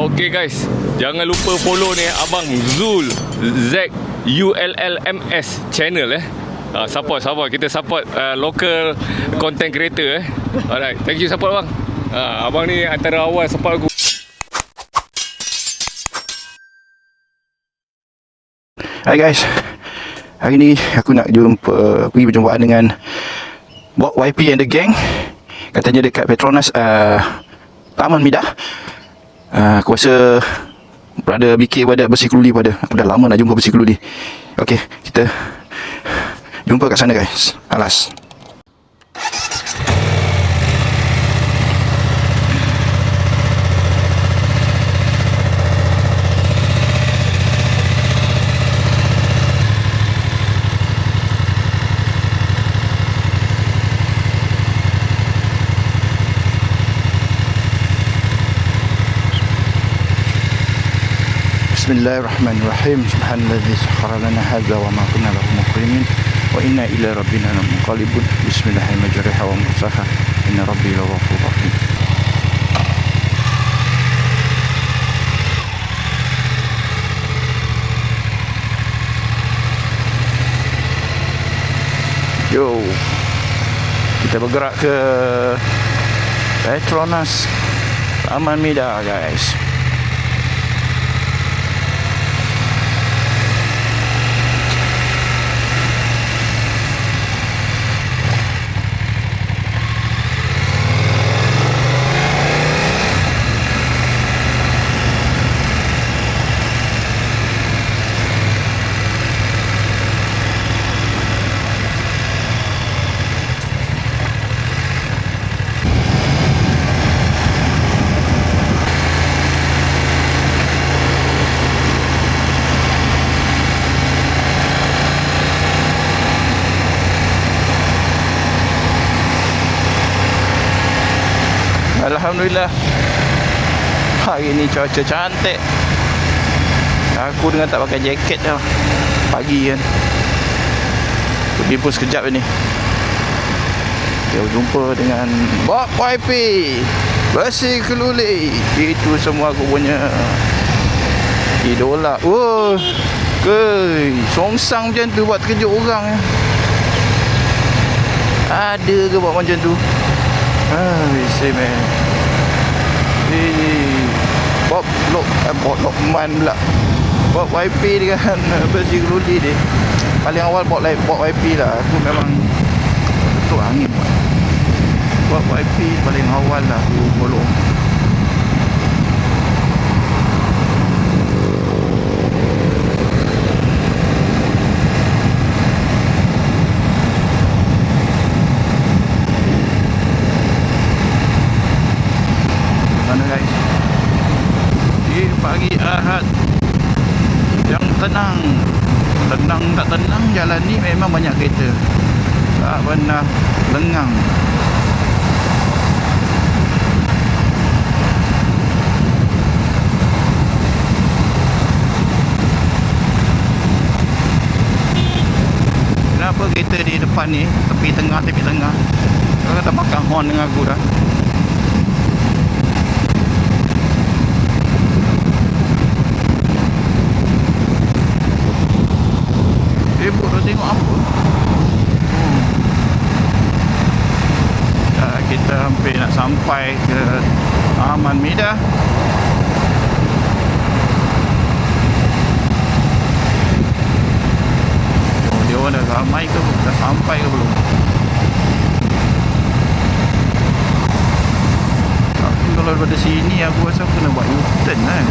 Okay guys, jangan lupa follow ni Abang Zul ZULLMS channel support kita support local content creator Alright, thank you support bang. Abang ni antara awal support aku. Hai guys, hari ni aku nak pergi perjumpaan dengan Bob YP and the gang. Katanya dekat Petronas Taman Midah. Aku rasa Brother BK pada bersih keludi pada. Aku dah lama nak jumpa bersih keludi. Okay, kita jumpa kat sana guys. Alas. Bismillahirrahmanirrahim. Subhanalladzi sakhkhara lana hadza wa ma kunna lahu muqrinin wa inna ila rabbina lamunqalibun. Bismillahirrahmanirrahim wa mursaha inna rabbi laghafurur rahim. Yo, kita bergerak ke Petronas Taman Midah guys. Alhamdulillah, hari ni cuaca cantik. Aku dengan tak pakai jaket dah. Pagi kan. Pergi pun sekejap ni. Kita jumpa dengan Bob YP bersih keluli. Itu semua aku punya idola. Oh, songsang macam tu buat terkejut orang. Ada ke buat macam tu? Say man. Bob Lokman pula. Bob YP dengan bersih keludi dia. Paling awal Bob YP lah. Aku memang betul angin. Bob YP paling awal lah aku follow. Guys, di pagi Ahad yang tenang tak tenang, jalan ni memang banyak kereta, tak pernah lengang. Kenapa kereta di depan ni tepi tengah kau dah makan horn dengan aku dah. Sibuk dah tengok apa. Kita hampir nak sampai ke Taman Midah. Dia orang dah ramai ke? Dah sampai ke belum? Tapi kalau daripada sini aku rasa aku kena buat U-turn kan.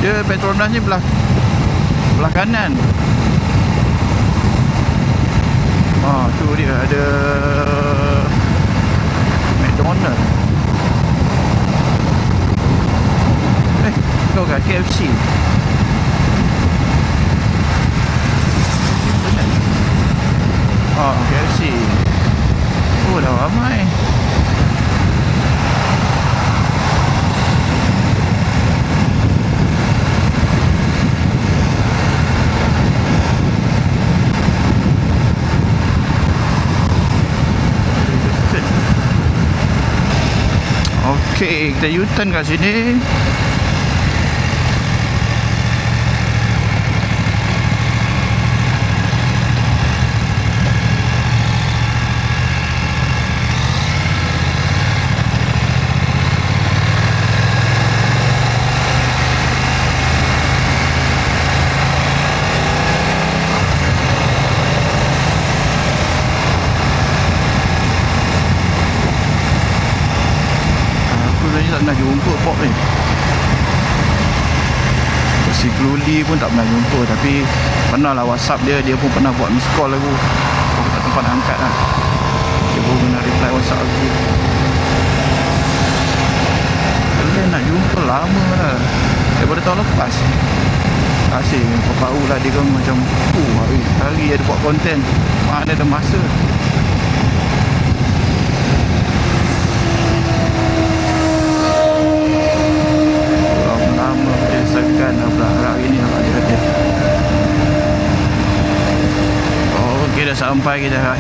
Dia Petronas ni belah kanan. Tu dia ada McDonald. Kau kat KFC. KFC. Oh, dah ramai. Okey, kita U-turn kat sini. Tak pernah jumpa Pop ni. Si Gluli pun tak pernah jumpa. Tapi pernah lah WhatsApp dia. Dia pun pernah buat miss call aku. Aku tak sempat nak angkat lah. Dia pun pernah reply WhatsApp aku. Dia nak jumpa lama lah. Daripada tahun lepas. Asyik kau tahu lah dia kan macam hari ada buat konten. Mana ada masa. Segan pula hari ni nampak dia kata. Oh, okey dah sampai kita dah.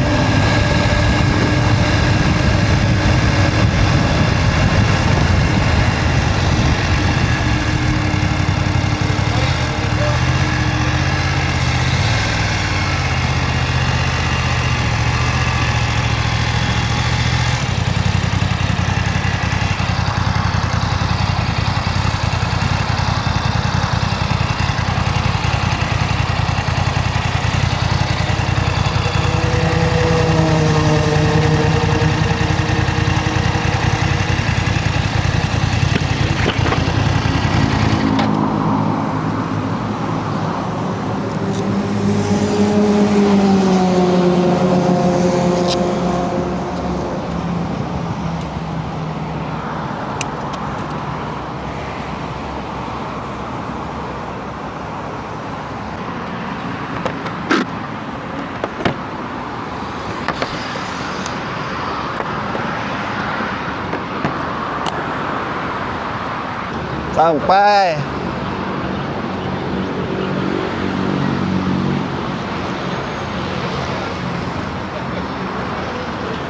Sampai.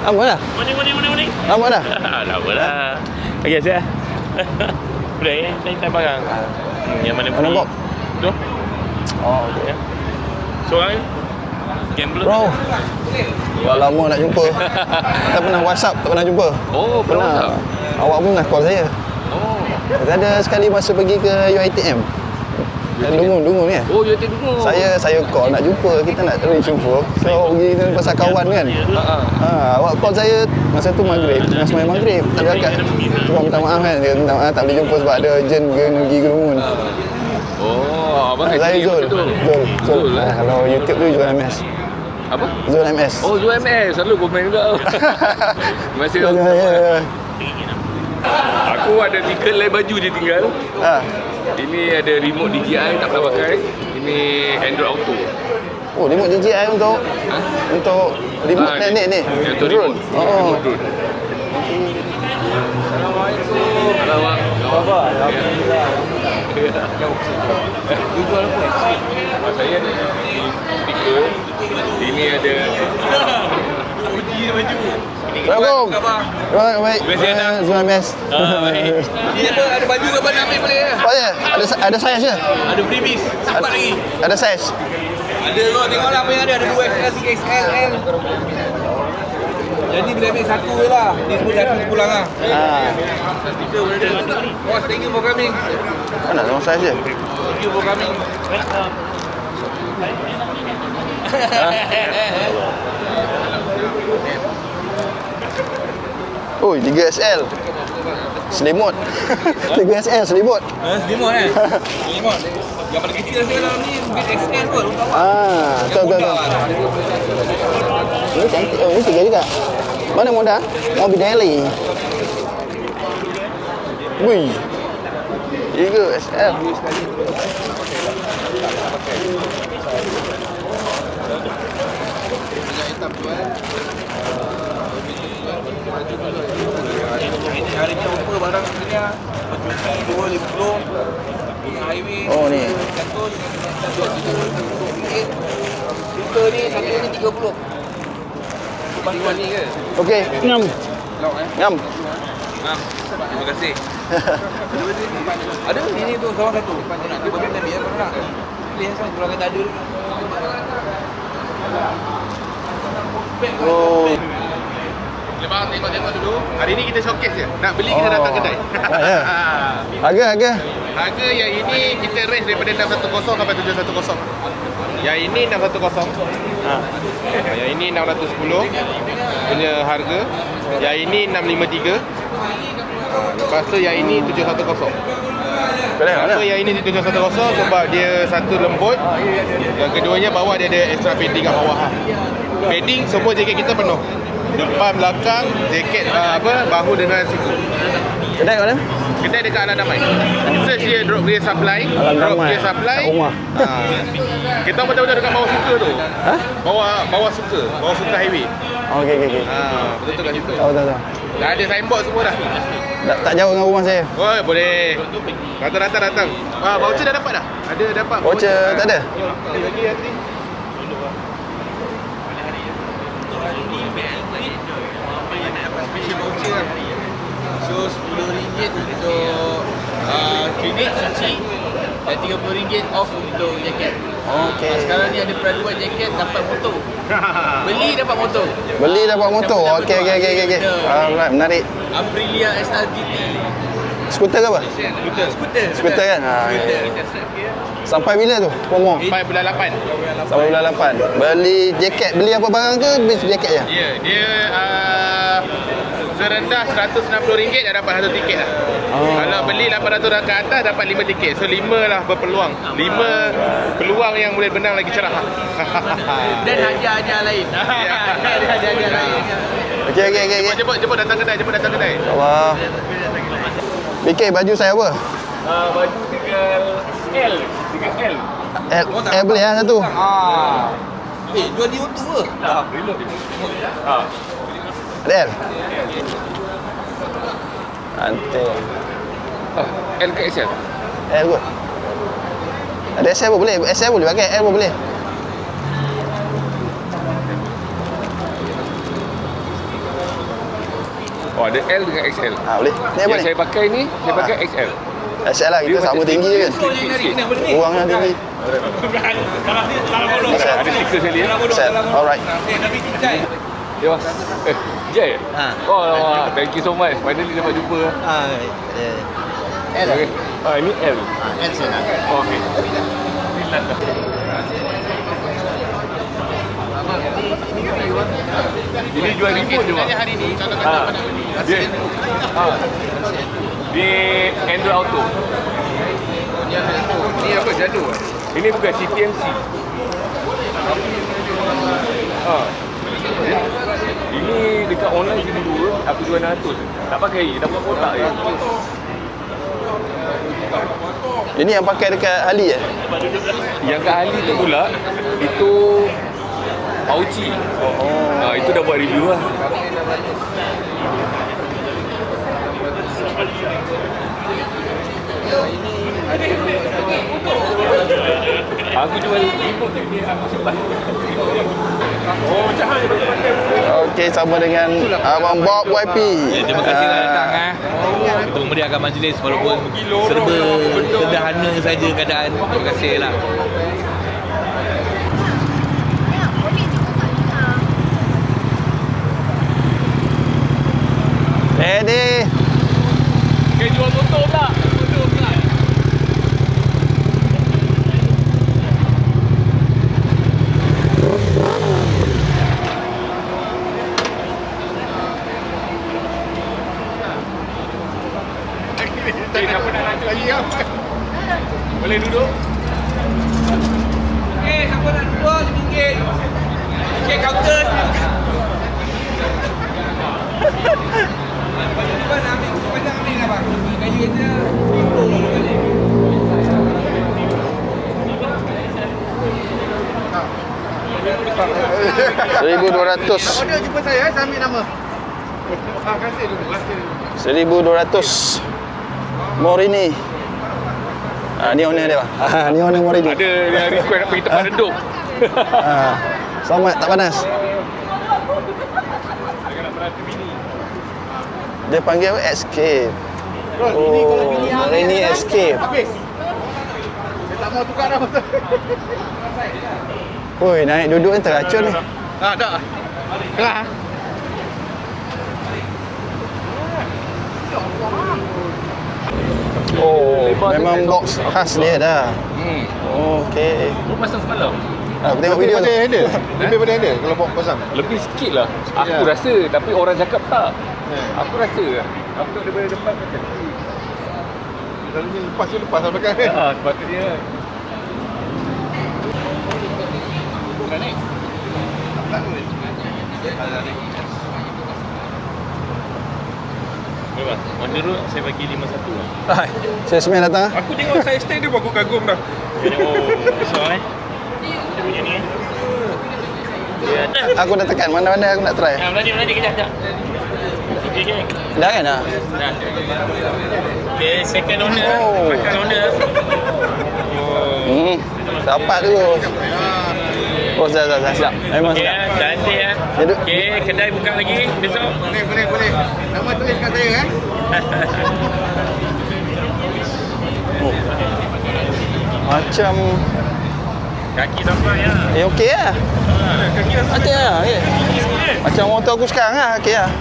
Lama dah? Morning. Lama dah? Lama dah. Okey, siap. Boleh ya? Saya barang. Yang mana Mana Bob? Tu? Oh, okey. Seorang ni? Gambler. Bro. Dah lama nak jumpa. Kita pernah WhatsApp, tak pernah jumpa. Oh, Pernah. Awak pun pernah call saya. Oh. Kita ada sekali masa pergi ke UiTM. Dungun ni. Oh, UiTM Dungun. Saya call nak jumpa, kita nak jumpa. So pergi pasal kawan kan. Awak call saya masa tu maghrib, tengah sembahyang maghrib. Dia cakap, "Cuma minta maaf kan, dia minta maaf tak boleh jumpa sebab ada urgent pergi ke Dungun." Oh, abang Saya Zul. Zul. Kalau YouTube tu Zul MS. Apa? Zul MS. Oh, Zul MS. Selalu komen juga. Terima kasih. Ya. Aku ada 3 helai baju je tinggal. Ini ada remote DJI tak pernah pakai. Ini Android Auto. Oh, remote DJI untuk remote ni. Untuk Drone. Remote drone. Assalamualaikum. Apa? Alhamdulillah. Jual apa? Saya ni stiker. Ini ada uji baju. Assalamualaikum. Baik. Zul MS. Baik. Ni apa? Ada baju ke nak ambil boleh? Oh ya, ada saiz je. Ada freebies. Sempat lagi. Ada saiz. Ada kau tengoklah apa yang ada 2XL, 3XL, L. Jadi bila ambil satu je lah. Ni semua jatuh pulang lah. Stiker pun ada. Oh, thank you for coming. Mana sama saiz je. Thank you for coming. Oi, 3XL. Selimut. 3XL selimut. Selimut kan? Selimut. Yang paling kecil sekarang ni big XL kot. Betul. Ini cantik. Oh, ini tiga juga. Mana modal? Mobil daily. Wih. 3XL. Hari ni offer barang sebenarnya Pencuci 250 Bunga highway. Oh ni. Satu Filter ni satu ni 30. Bantuan ni ke? Okey, ngam. Lock Ngam. Terima kasih. Ada ini tu salah satu. Nak dia bagi tadi apa nak? Pilih yang kalau kata ada. Oh. Lepas tengok dulu. Hari ni kita showcase je. Nak beli kita datang kedai. Ya. Harga. Harga yang ini kita range daripada 610 sampai 710. Yang ini 610. Yang ini 610 punya harga. Yang ini 653. Lepas tu yang ini 710. Kenapa yang ini 710? Sebab dia satu lembut. Yang keduanya bawah dia ada extra padding kat bawah. Padding semua jaket kita penuh. Depan belakang jaket bahu dengan siku. Kedai mana? Kedai dekat Alam Damai. Search dia drop gear supply. Drop gear supply. Kita betul-betul dekat bawah suka tu. Bawah suka highway. Okey. Betul kat situ. Tahu. Dah ada signboard semua dah. Tak jauh dengan rumah saya. Oh, boleh. Datang. Voucher dah dapat dah. Ada dapat. Voucher tak ada? Lagi nanti. Special voucher. So RM10 untuk klinik suci dan RM30 off untuk jaket. Okey. Sekarang ni ada peraduan jaket dapat motor. Beli dapat motor. Okey. Alright, menarik. Aprilia SR GT. Skuter ke apa? Skuter kan? Sampai bila tu promo? Sampai bulan 8. Sampai bulan 8. Beli jaket, beli apa barang ke beli jaket je? Ya, dia serendah RM160 dah dapat satu tiket lah. Kalau beli RM800 ke atas dapat 5 tiket. So 5 lah berpeluang. 5 peluang yang boleh benang lagi cerah. Dan hadiah-hadiah lain. Hadiah-hadiah lain. Okey. Jemput datang kedai. Allah. BK, baju saya apa? Baju tinggal L. L boleh lah satu. Jual di YouTube ke? Ada L? Nanti L ke XL? L kot. Ada XL pun boleh. XL boleh pakai, L pun boleh. Oh, ada L dengan XL. Boleh. Ni apa Yang ni? saya pakai ni, saya pakai XL. XL lah, kita Dia sama macam tinggi je kan. Kurang lah tinggi. Ada stiker saya lihat. XL, alright. Ya, Mas. Jai? Oh, thank you so much. Finally dapat jumpa. L. Okay. Ini L. L saya nak. Okey. Ini jual remote je, Bang. Hari ni kalau kata nak beli. Dia di Android Auto. Ni apa jadul? Ini bukan CTMC. Ini dekat online sini dulu aku jual 900. Tak pakai, dah buat kotak je. Ini yang pakai dekat Ali Yang kat Ali tu pula itu Auchi. Itu dah buat review lah. Aku jual remote ni aku simpan. Okey, sama dengan Abang Bob YP. Terima kasih dah datang untuk memeriahkan majlis walaupun serba sederhana saja keadaan. Terima kasih lah. Ready. Okay, jual motor pula. Siapa nak lanjut lagi kan? Boleh duduk? Okey, siapa nak duduk RM5? Okey, counter. Banyak ambil lah bang. Kayu kita RM1,200. Order jumpa saya, saya ambil nama. Kasih dulu. RM1,200. Morini. Ni owner dia bang. Ni owner Morini. Ada yang request nak pergi tempat redup. Selamat, tak panas. Dia panggil apa? Escape. Oh, ini Escape. Habis. Saya tak mau tukar dah. Oi, naik duduk ni teracun ni. Tak. Kelah. Oh, memang box khas dia dah. Okey. Lu pasang semalam? Aku tengok video tu. Lebih pada handle kalau bawa pasang. Lebih sikit lah. Aku Ya. rasa, tapi orang cakap tak. Aku rasa lah. Aku tengok daripada depan macam Selalunya lepas sampai belakang kan. sepatutnya. Berapa? On the road saya bagi 51 lah. Saya semen datang. Aku tengok saya stand dia aku kagum dah. Besar dia punya ni Aku dah tekan mana-mana aku nak try. Meladi kejap. Okay. Dah kan dah? Dah. Okay, second owner. Oh. Second owner. Dapat tu. Oh, dah. Memang Okay, sedap. cantik ya. Duduk. Okay, kedai buka lagi besok. Boleh. Nama tulis kat saya Macam Kaki sampai ya. okey lah. Okey lah. Okay. Macam motor aku sekarang lah. Okey lah.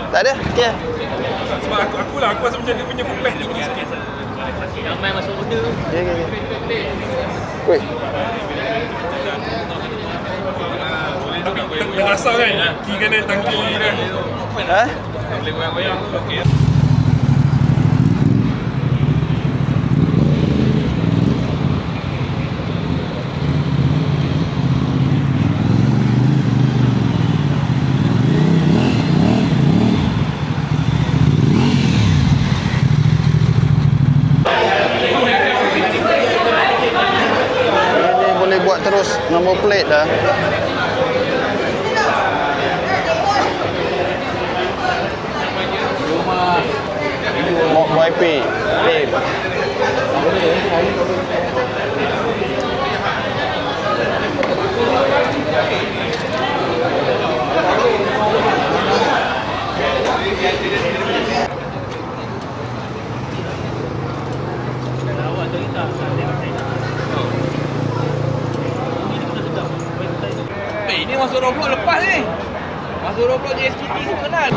Tak ada? Okey lah. Sebab aku rasa macam dia punya footpath tinggi sikit. Ramai masuk order. Okay. Weh. Terasa kan? Kiri kanan tangki dah. Ha? Boleh goyang-goyang tu okey. Ini boleh buat terus nombor plate dah. Mok YP. Ini masuk Roblox lepas ni. Masuk Roblox JSTT semua kenal.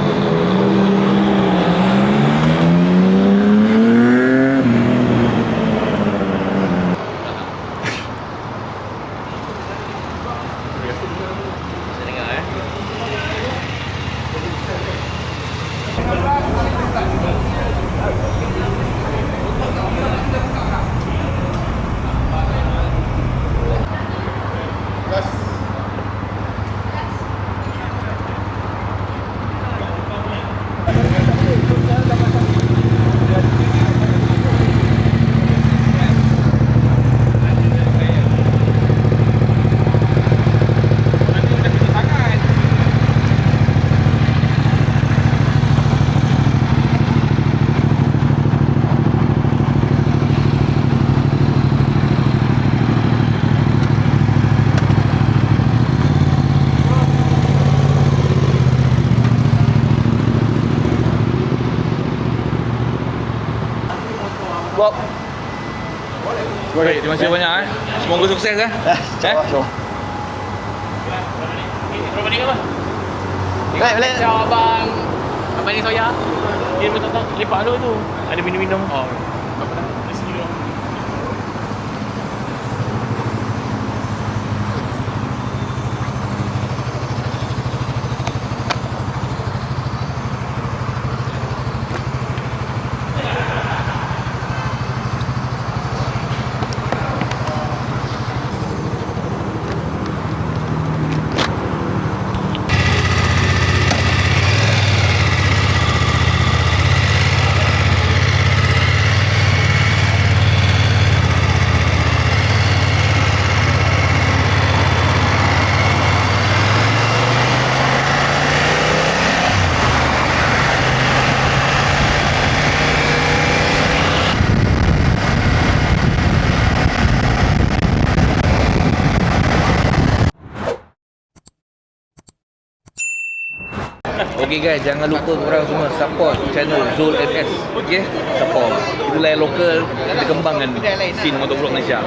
Bob. Baik, terima kasih banyak Semoga sukses Jom. Balik apa? Balik. Abang ni soya. Dia minta tak lepak dulu tu. Ada minum-minum. Oh. Okey guys, jangan lupa korang semua support channel Zul MS. Okey, support. Kita layan lokal, kita kembangkan scene motovlog Malaysia.